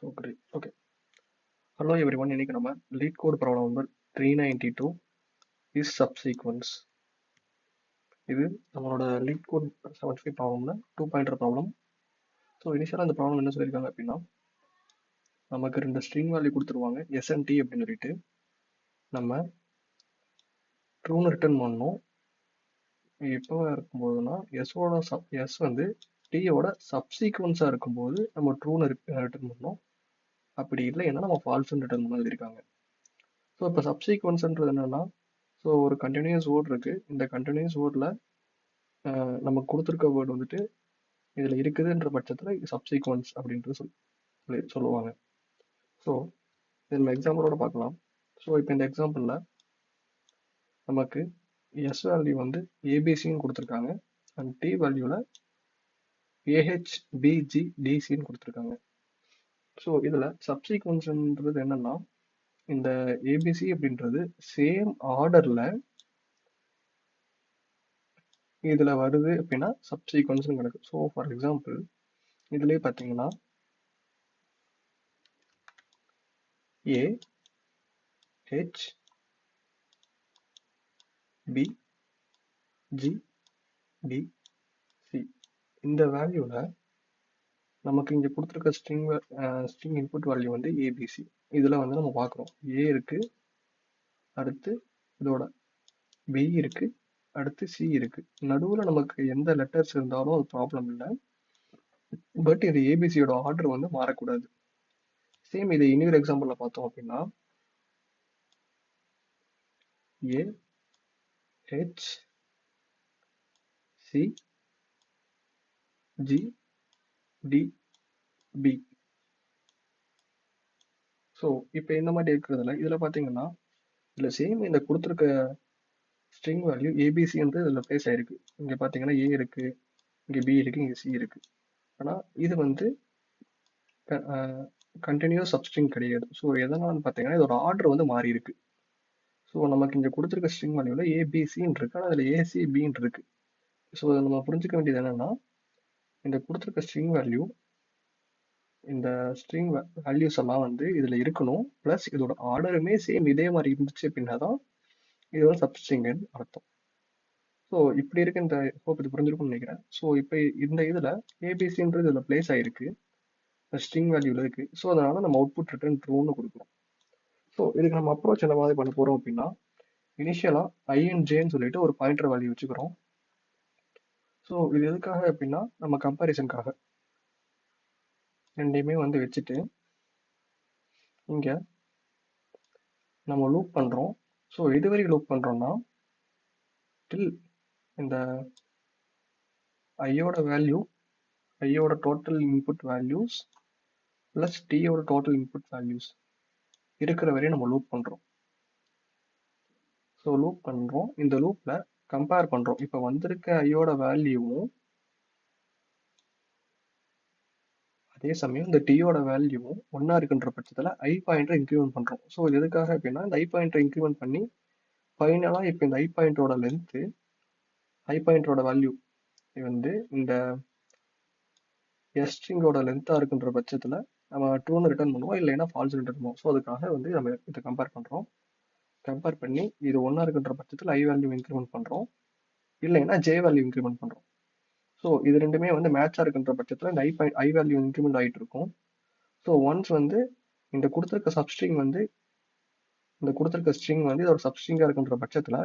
So great. Okay. Hello everyone. இன்னைக்கு நம்ம lead code problem number 392 is subsequence. இது நம்மளோட lead code 75 ப்ராப்ளம்ல 2 pointer problem. So இனிஷியலாக அந்த ப்ராப்ளம் என்ன சொல்லியிருக்காங்க அப்படின்னா, நமக்கு ரெண்டு ஸ்ட்ரிங் வேல்யூ கொடுத்துருவாங்க SNT அப்படின்னு சொல்லிட்டு நம்ம ட்ரூன்னு ரிட்டர்ன் பண்ணணும். எப்போ இருக்கும்போதுனா எஸ் வந்து டீயோட சப்சீக்வன்ஸாக இருக்கும்போது நம்ம ட்ரூன்னு ரிட்டர்ன் பண்ணணும். அப்படி இல்லைன்னா நம்ம ஃபால்ஸ்ன்னு ரிட்டர்ன் பண்ண சொல்லியிருக்காங்க. ஸோ இப்போ சப்சீக்வன்ஸ்ன்றது என்னன்னா, ஸோ ஒரு கண்டினியூஸ் வேர்ட் இருக்கு. இந்த கண்டினியூஸ் வேர்டில் நமக்கு கொடுத்துருக்க வேர்டு வந்துட்டு இதில் இருக்குதுன்ற பட்சத்தில் சப்சீக்வன்ஸ் அப்படின்ட்டு சொல்லுவாங்க. ஸோ இது நம்ம எக்ஸாம்பிளோட பார்க்கலாம். ஸோ இப்போ இந்த எக்ஸாம்பிளில் நமக்கு எஸ் வேல்யூ வந்து ஏபிசின்னு கொடுத்துருக்காங்க அண்ட் டி வேல்யூவில் ஏஹெச்பிஜிடிசின்னு கொடுத்துருக்காங்க. ஸோ இதில் சப்சீக்வன்ஸ்ன்றது என்னன்னா, இந்த ஏபிசி அப்படின்றது சேம் ஆர்டர்ல இதுல வருது அப்படின்னா சப்சீக்வன்ஸ் கிடக்கு. ஸோ ஃபார் எக்ஸாம்பிள் இதுலயே பார்த்தீங்கன்னா A H B G D C இந்த வேல்யூல நமக்கு இங்க கொடுத்துருக்க ஸ்ட்ரிங் இன்புட் வேல்யூ வந்து ஏபிசி. இதுல வந்து நம்ம பார்க்குறோம் ஏ இருக்கு, அடுத்து இதோட பி இருக்கு, அடுத்து சி இருக்கு. நடுவில் நமக்கு எந்த லெட்டர்ஸ் இருந்தாலும் அது ப்ராப்ளம் இல்லை. பட் இது ஏபிசியோட ஆர்டர் வந்து மாறக்கூடாது. சேம் இது இன்னொரு எக்ஸாம்பிள்ல பார்த்தோம் அப்படின்னா A H C G D B. So இப்போ இந்த மாதிரி இருக்கிறதுல இதில் பார்த்தீங்கன்னா இதில் சேம் இந்த கொடுத்துருக்க ஸ்ட்ரிங் வேல்யூ ஏபிசின்றது இதில் பிளேஸ் ஆயிருக்கு. இங்கே பார்த்தீங்கன்னா ஏ இருக்கு, இங்கே பி இருக்கு, இங்கே சி இருக்கு. ஆனால் இது வந்து கண்டினியூஸ் சப்ஸ்ட்ரிங் கிடையாது. ஸோ எதனால்னு பார்த்தீங்கன்னா இதோட ஆர்டர் வந்து மாறி இருக்கு. ஸோ நமக்கு இங்கே கொடுத்துருக்க ஸ்ட்ரிங் வேல்யூவில் ஏபிசின்னு இருக்கு, ஆனால் அதில் ஏசிபின்னு இருக்கு. ஸோ நம்ம புரிஞ்சுக்க வேண்டியது என்னன்னா, இந்த கொடுத்துருக்க ஸ்ட்ரிங் வேல்யூ இந்த ஸ்ட்ரிங் வேல்யூஸ் எல்லாம் வந்து இதுல இருக்கணும். பிளஸ் இதோட ஆர்டருமே சேம் இதே மாதிரி இருந்துச்சு அப்படின்னா தான் இது வந்து சப்ஸ்ட்ரிங்னு அர்த்தம். ஸோ இப்படி இருக்கு. இந்த ஹோப் இது புரிஞ்சிருக்கும்னு நினைக்கிறேன். ஸோ இப்போ இந்த இதுல ஏபிசின்றது இதுல பிளேஸ் ஆயிருக்கு, ஸ்ட்ரிங் வேல்யூல இருக்கு. ஸோ அதனால நம்ம அவுட்புட் ரிட்டர்ன் ட்ரூன்னு கொடுக்குறோம். ஸோ இதுக்கு நம்ம அப்ரோச் என்ன மாதிரி பண்ண போறோம் அப்படின்னா, இனிஷியலா ஐஎன்ஜேன்னு சொல்லிட்டு ஒரு பாயிண்டர் வேல்யூ வச்சுக்கிறோம். ஸோ இது எதுக்காக அப்படின்னா நம்ம கம்பேரிசனுக்காக ரெண்டையுமே வந்து வச்சுட்டு இங்க நம்ம லூப் பண்றோம். ஸோ எதுவரை லூப் பண்றோம்னா டில் இந்த ஐயோட வேல்யூ ஐயோட டோட்டல் இன்புட் வேல்யூஸ் பிளஸ் டியோட டோட்டல் இன்புட் வேல்யூஸ் இருக்கிற வரையும் நம்ம லூப் பண்றோம். ஸோ லூப் பண்றோம். இந்த லூப்ல கம்பேர் பண்றோம். இப்போ வந்திருக்க ஐயோட வேல்யூவும் அதே சமயம் இந்த டியோட வேல்யூவும் ஒன்னா இருக்குன்ற பட்சத்துல ஐ பாயிண்டரை இன்க்ரிமெண்ட் பண்றோம். ஸோ இது எதுக்காக அப்படின்னா இந்த ஐ பாயிண்டரை இன்க்ரிமெண்ட் பண்ணி ஃபைனலா இப்போ இந்த ஐ பாயிண்டரோட லென்த்து ஐ பாயிண்டரோட வேல்யூ வந்து இந்த ஸ்ட்ரிங்கோட லென்த்தா இருக்குன்ற பட்சத்துல நம்ம ட்ரூன்னு ரிட்டர்ன் பண்ணுவோம், இல்லைன்னா ஃபால்ஸ் ரிட்டர்ன் பண்ணுவோம். ஸோ அதுக்காக வந்து நம்ம இதை கம்பேர் பண்றோம். கம்பேர் பண்ணி இது ஒன்னா இருக்குன்ற பட்சத்தில் ஐ வேல்யூ இன்க்ரிமெண்ட் பண்றோம், இல்லைன்னா ஜே வேல்யூ இன்க்ரிமெண்ட் பண்றோம். ஸோ இது ரெண்டுமே வந்து மேட்சா இருக்குன்ற பட்சத்தில் இந்த ஐ வேல்யூ இன்க்ரிமெண்ட் ஆகிட்டு இருக்கும். ஸோ ஒன்ஸ் வந்து இந்த கொடுத்துருக்க சப்ஸ்ட்ரிங் வந்து இந்த கொடுத்துருக்க ஸ்ட்ரிங் வந்து இதோட சப்ஸ்ட்ரிங்கா இருக்குன்ற பட்சத்துல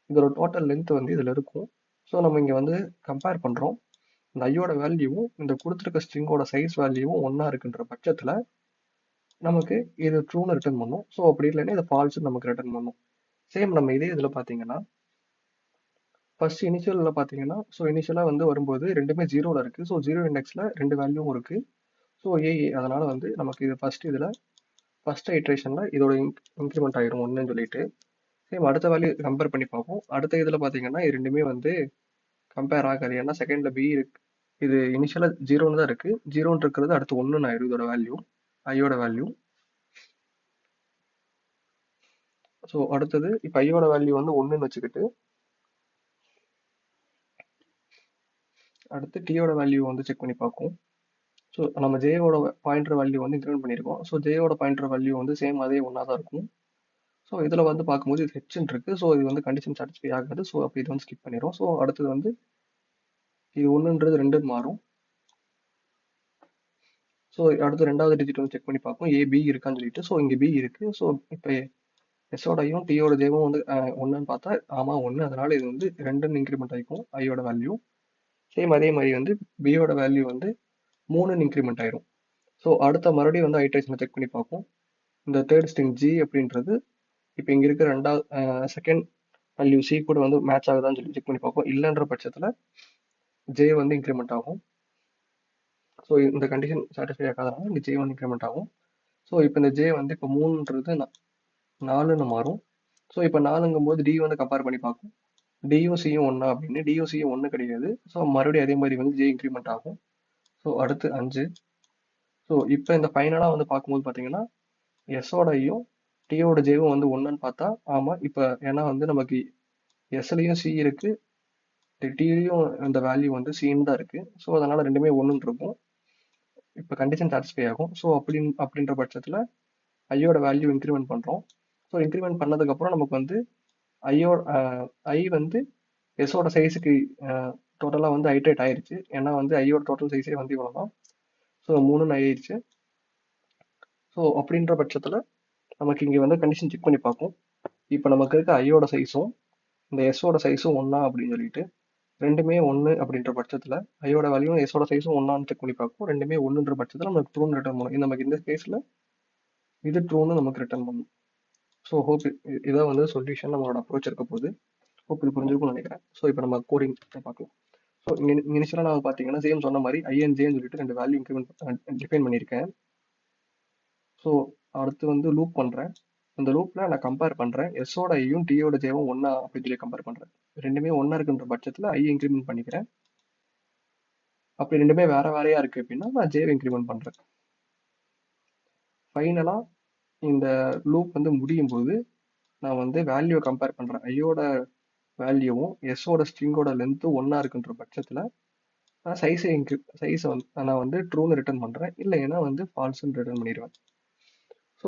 இதோட டோட்டல் லென்த் வந்து இதுல இருக்கும். ஸோ நம்ம இங்க வந்து கம்பேர் பண்றோம். இந்த ஐயோட வேல்யூவும் இந்த கொடுத்துருக்க ஸ்ட்ரிங்கோட சைஸ் வேல்யூவும் ஒன்னா இருக்குன்ற பட்சத்துல நமக்கு இது ட்ரூன்னு ரிட்டர்ன் பண்ணும். ஸோ அப்படி இல்லைன்னா இது ஃபால்ஸ் நமக்கு ரிட்டர்ன் பண்ணும். சேம் நம்ம இதே இதுல பாத்தீங்கன்னா ஃபர்ஸ்ட் இனிஷியல்ல பாத்தீங்கன்னா, ஸோ இனிஷியலா வந்து வரும்போது ரெண்டுமே ஜீரோல இருக்கு. ஸோ ஜீரோ இண்டெக்ஸ்ல ரெண்டு வேல்யூவும் இருக்கு. ஸோ அதனால வந்து நமக்கு இது ஃபர்ஸ்ட் ஐட்ரேஷன்ல இதோட இன்க்ரிமெண்ட் ஆயிரும் ஒன்றுன்னு சொல்லிட்டு. சேம் அடுத்த வேல்யூ கம்பேர் பண்ணி பார்ப்போம். அடுத்த இதுல பாத்தீங்கன்னா இது ரெண்டுமே வந்து கம்பேர் ஆகாது. ஏன்னா செகண்ட்ல பி இருக்கு, இது இனிஷியலா ஜீரோன்னு தான் இருக்கு. ஜீரோன்னு இருக்கிறது அடுத்து ஒன்றுன்னு ஆயிரும் இதோட வேல்யூ, ஐயோட வேல்யூ. ஸோ அடுத்தது இப்போ ஐயோட வேல்யூ வந்து ஒன்றுன்னு வச்சுக்கிட்டு அடுத்து டியோட வேல்யூ வந்து செக் பண்ணி பார்க்கும். ஸோ நம்ம ஜேயோட பாயிண்டர் வேல்யூ வந்து இன்க்ரிமெண்ட் பண்ணியிருக்கோம். ஸோ ஜேயோட பாயிண்டர் வேல்யூ வந்து சேம் அதே ஒன்றா தான் இருக்கும். ஸோ இதில் வந்து பார்க்கும்போது இது ஹெச்ன்னு இருக்கு. ஸோ இது வந்து கண்டிஷன் சாட்டிஸ்ஃபை ஆகாது. ஸோ அப்போ இது வந்து ஸ்கிப் பண்ணிடும். ஸோ அடுத்தது வந்து இது ஒன்றுன்றது 2 மாறும். ஸோ அடுத்து ரெண்டாவது டிஜிட் வந்து செக் பண்ணி பார்ப்போம் ஏபி இருக்கான்னு சொல்லிட்டு. ஸோ இங்கே பி இருக்கு. ஸோ இப்போ எஸ்ஸோடையும் டியோட ஜேவும் வந்து ஒன்றுன்னு பார்த்தா ஆமாம் ஒன்று. அதனால இது வந்து 2ன்னு இன்க்ரிமெண்ட் ஆகிக்கும் ஐயோட வேல்யூ. சேம் அதே மாதிரி வந்து பியோட வேல்யூ வந்து 3ன்னு இன்க்ரிமெண்ட் ஆயிரும். ஸோ அடுத்த மறுபடியும் வந்து ஐட்ரேஷனை செக் பண்ணி பார்ப்போம். இந்த தேர்ட் ஸ்ட்ரிங் ஜி அப்படின்றது இப்போ இங்கே இருக்க ரெண்டாவது செகண்ட் வேல்யூ சி கூட வந்து மேட்ச் ஆகுதான்னு சொல்லி செக் பண்ணி பார்ப்போம். இல்லைன்ற பட்சத்தில் ஜே வந்து இன்க்ரிமெண்ட் ஆகும். ஸோ இந்த கண்டிஷன் சாட்டிஸ்ஃபை ஆகாதனால இங்கே ஜே வந்து இன்க்ரிமெண்ட் ஆகும். ஸோ இப்போ இந்த ஜே வந்து இப்போ 3ன்றது 4ன்னு மாறும். ஸோ இப்போ 4ங்கும் போது டி வந்து கம்பேர் பண்ணி பார்க்கும். டியூசியும் ஒன்றா அப்படின்னு. டியூசியும் ஒன்று கிடையாது. ஸோ மறுபடியும் அதே மாதிரி வந்து ஜே இன்க்ரிமெண்ட் ஆகும். ஸோ அடுத்து 5. ஸோ இப்போ இந்த ஃபைனலாக வந்து பார்க்கும்போது பார்த்தீங்கன்னா எஸ்ஸோடையும் டியோட ஜேவும் வந்து ஒன்றுன்னு பார்த்தா ஆமாம். இப்போ ஏன்னா வந்து நமக்கு எஸ்லையும் சி இருக்கு, டிலையும் இந்த வேல்யூ வந்து சின்னு தான் இருக்கு. ஸோ அதனால ரெண்டுமே ஒன்றுன்னு இருக்கும். இப்போ கண்டிஷன் சாட்டிஸ்ஃபை ஆகும். ஸோ அப்படின்ற பட்சத்தில் ஐயோட வேல்யூ இன்க்ரிமெண்ட் பண்ணுறோம். ஸோ இன்க்ரிமெண்ட் பண்ணதுக்கப்புறம் நமக்கு வந்து ஐயோட ஐ வந்து எஸ்ஸோட சைஸுக்கு டோட்டலாக வந்து ஐட்ரேட் ஆயிருச்சு. ஏன்னா வந்து ஐயோட டோட்டல் சைஸே வந்து இவ்வளோ தான். ஸோ 3ன்னு ஆயிடுச்சு. ஸோ அப்படின்ற பட்சத்தில் நமக்கு இங்கே வந்து கண்டிஷன் செக் பண்ணி பார்ப்போம். இப்போ நமக்கு இருக்க ஐயோட சைஸும் இந்த எஸ்ஸோட சைஸும் ஒன்றா அப்படின்னு சொல்லிட்டு ரெண்டுமே ஒன்று அப்படின்ற பட்சத்தில் ஐயோட வேல்யூ எஸ்ஸோட சைஸும் ஒன்றான்னு செக் பண்ணி பார்ப்போம். ரெண்டுமே ஒன்றுன்ற பட்சத்தில் நமக்கு ட்ரூன்னு ரிட்டர்ன் பண்ணும். நமக்கு இந்த கேஸில் இது ட்ரூன்னு நமக்கு ரிட்டர்ன் பண்ணும். ஸோ ஹோப் இதான் வந்து சொல்யூஷன் நம்மளோட அப்ரோச் இருக்க போகுது. ஹோப் இது புரிஞ்சிருக்கும்னு நினைக்கிறேன். ஸோ இப்போ நம்ம கோடிங் பார்க்கலாம். ஸோ இனிஷியலாக நான் பார்த்தீங்கன்னா சேம் சொன்ன மாதிரி ஐஎன்ஜேன்னு சொல்லிட்டு 2 வேல்யூ இன்க்ரிமெண்ட் டிஃபைன் பண்ணியிருக்கேன். ஸோ அடுத்து வந்து லூப் பண்ணுறேன். இந்த லூப்பில் நான் கம்பேர் பண்ணுறேன் எஸ்ஸோட ஐயும் டியோட ஜேவும் ஒன்றா அப்படின்னு சொல்லி கம்பேர் பண்ணுறேன். ரெண்டுமே ஒன்றா இருக்குன்ற பட்சத்தில் ஐ இன்க்ரிமெண்ட் பண்ணிக்கிறேன். அப்படி ரெண்டுமே வேற வேறையா இருக்கு அப்படின்னா நான் ஜேவை இன்க்ரிமெண்ட் பண்ணுறேன். ஃபைனலாக இந்த லூப் வந்து முடியும் போது நான் வந்து வேல்யூவை கம்பேர் பண்ணுறேன். ஐயோட வேல்யூவும் எஸ்ஸோட ஸ்ட்ரிங்கோட லென்த்தும் ஒன்றா இருக்குன்ற பட்சத்தில் நான் சைஸை வந்து நான் வந்து ட்ரூன்னு ரிட்டர்ன் பண்ணுறேன். இல்லைன்னா வந்து ஃபால்ஸ்ன்னு ரிட்டர்ன் பண்ணிடுவேன்.